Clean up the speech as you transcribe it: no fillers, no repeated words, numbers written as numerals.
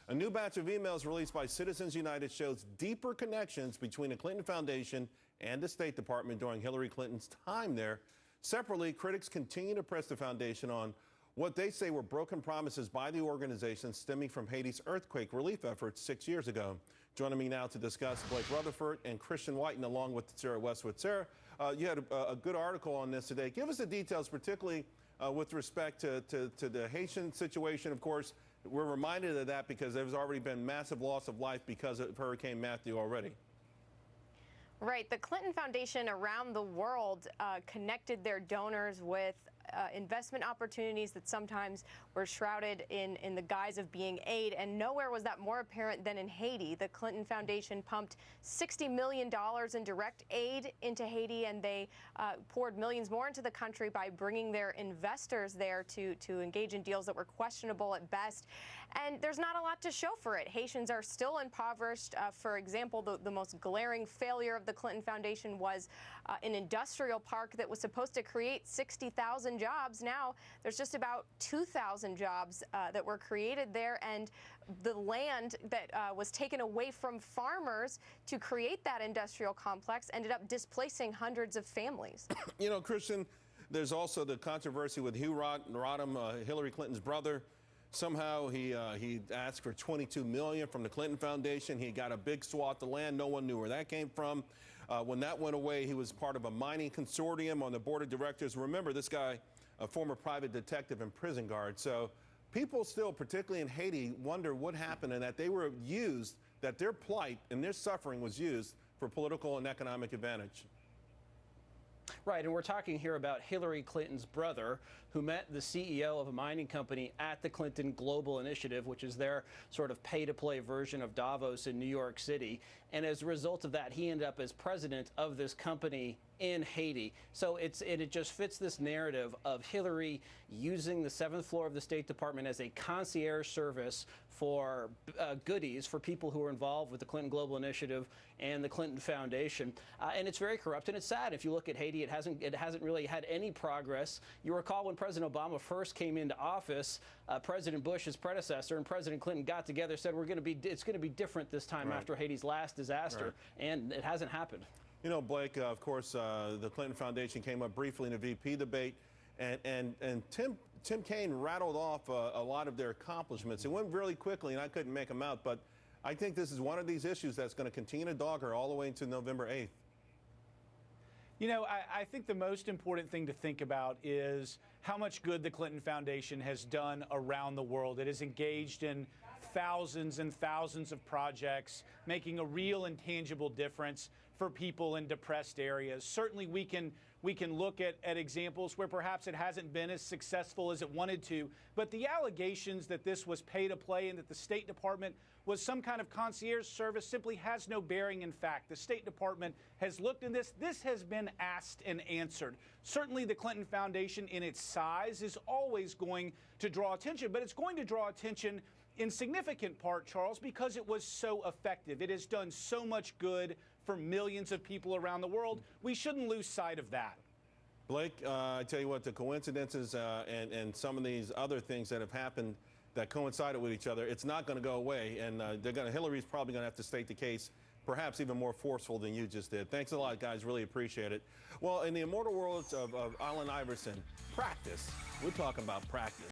A new batch of emails released by Citizens United shows deeper connections between the Clinton Foundation and the State Department during Hillary Clinton's time there. Separately, critics continue to press the foundation on what they say were broken promises by the organization stemming from Haiti's earthquake relief efforts 6 years ago. Joining me now to discuss, Blake Rutherford and Christian Whiten, along with Sarah Westwood. Sarah, you had a good article on this today. Give us the details, particularly with respect to the Haitian situation. Of course, we're reminded of that because there's already been massive loss of life because of Hurricane Matthew already. Right. The Clinton Foundation around the world connected their donors with investment opportunities that sometimes were shrouded in the guise of being aid. And nowhere was that more apparent than in Haiti. The Clinton Foundation pumped $60 million in direct aid into Haiti, and they poured millions more into the country by bringing their investors there to engage in deals that were questionable at best. And there's not a lot to show for it. Haitians are still impoverished. For example, the most glaring failure of the Clinton Foundation was an industrial park that was supposed to create 60,000 jobs. Now there's just about 2,000 jobs that were created there, and the land that was taken away from farmers to create that industrial complex ended up displacing hundreds of families. You know, Christian, there's also the controversy with Hugh Rodham, Hillary Clinton's brother. Somehow he asked for $22 million from the Clinton Foundation. He got a big swath of land. No one knew where that came from. When that went away, he was part of a mining consortium on the board of directors. Remember, this guy, a former private detective and prison guard. So people still, particularly in Haiti, wonder what happened and that they were used, that their plight and their suffering was used for political and economic advantage. Right, and we're talking here about Hillary Clinton's brother, who met the CEO of a mining company at the Clinton Global Initiative, which is their sort of pay-to-play version of Davos in New York City. And as a result of that, he ended up as president of this company in Haiti. So it just fits this narrative of Hillary using the 7th floor of the State Department as a concierge service for goodies for people who are involved with the Clinton Global Initiative and the Clinton Foundation. And it's very corrupt, and it's sad. If you look at Haiti, it hasn't really had any progress. You recall when President Obama first came into office, President Bush, his predecessor, and President Clinton got together, said it's going to be different this time after Haiti's last disaster, and it hasn't happened. You know, Blake, of course, the Clinton Foundation came up briefly in the VP debate, and Tim Kaine rattled off a lot of their accomplishments. It went really quickly, and I couldn't make them out, but I think this is one of these issues that's going to continue to dog her all the way into November 8th. You know, I think the most important thing to think about is how much good the Clinton Foundation has done around the world. It is engaged in thousands and thousands of projects, making a real and tangible difference for people in depressed areas. Certainly we can look at examples where perhaps it hasn't been as successful as it wanted to, but the allegations that this was pay to play and that the State Department was some kind of concierge service simply has no bearing in fact. The State Department has looked into this. This has been asked and answered. Certainly the Clinton Foundation in its size is always going to draw attention, but it's going to draw attention in significant part, Charles, because it was so effective. It has done so much good for millions of people around the world. We shouldn't lose sight of that. Blake, I tell you what, the coincidences and some of these other things that have happened that coincided with each other, it's not going to go away, and Hillary's probably going to have to state the case perhaps even more forceful than you just did. Thanks a lot, guys. Really appreciate it. Well, in the immortal worlds of Allen Iverson, practice. We're talking about practice.